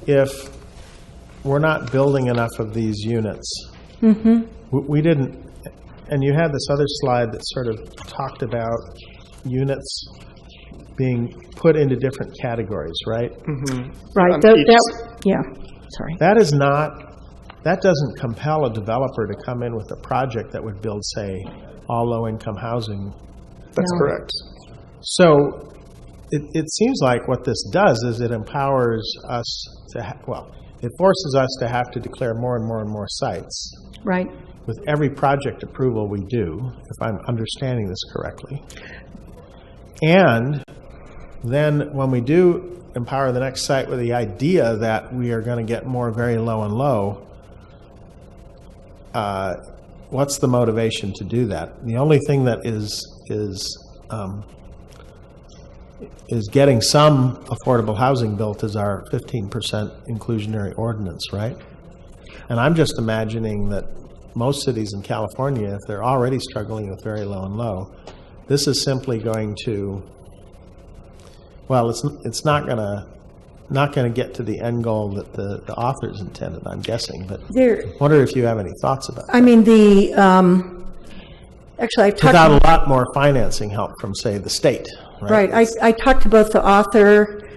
if we're not building enough of these units, we didn't, and you had this other slide that sort of talked about units being put into different categories, right? Right. Yeah. Sorry. That doesn't compel a developer to come in with a project that would build, say, all low-income housing. That's correct. So it seems like what this does is it empowers us to, it forces us to have to declare more and more and more sites. Right. With every project approval we do, if I'm understanding this correctly. And then when we do empower the next site with the idea that we are going to get more very low and low, what's the motivation to do that? The only thing that is getting some affordable housing built is our 15% inclusionary ordinance, right? And I'm just imagining that most cities in California, if they're already struggling with very low and low, this is simply going to, well, it's not going to get to the end goal that the authors intended, I'm guessing. But I wonder if you have any thoughts about that. I mean, actually, I've talked without a lot more financing help from, say, the state. Right. I talked to both the author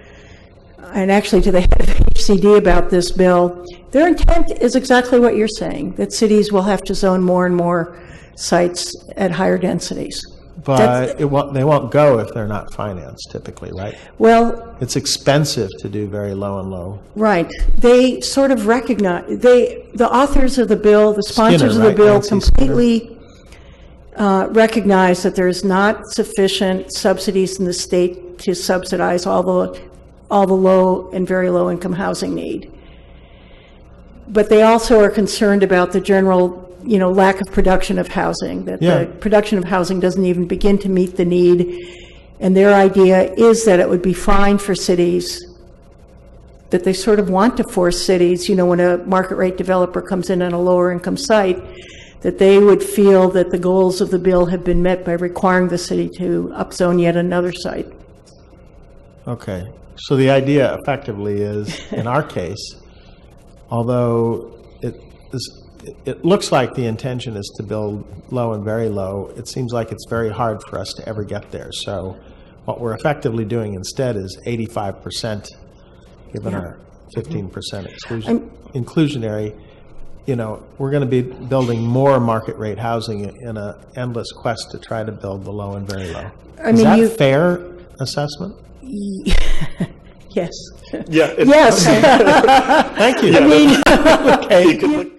and actually to the head of HCD about this bill. Their intent is exactly what you're saying, that cities will have to zone more and more sites at higher densities. But they won't go if they're not financed, typically, right? Well, it's expensive to do very low and low. Right. They sort of recognize, the authors of the bill, the sponsors of the bill completely recognize that there's not sufficient subsidies in the state to subsidize all the low and very low income housing need. But they also are concerned about the general lack of production of housing, that the production of housing doesn't even begin to meet the need. And their idea is that it would be fine for cities, that they sort of want to force cities, when a market rate developer comes in on a lower income site, that they would feel that the goals of the bill have been met by requiring the city to upzone yet another site. Okay. So the idea effectively is, in our case, although it looks like the intention is to build low and very low, it seems like it's very hard for us to ever get there. So what we're effectively doing instead is 85%, given our 15% inclusionary. We're going to be building more market rate housing in an endless quest to try to build the low and very low. Is that a fair assessment? Yes. Yeah. Yes. Thank you. Yeah, okay.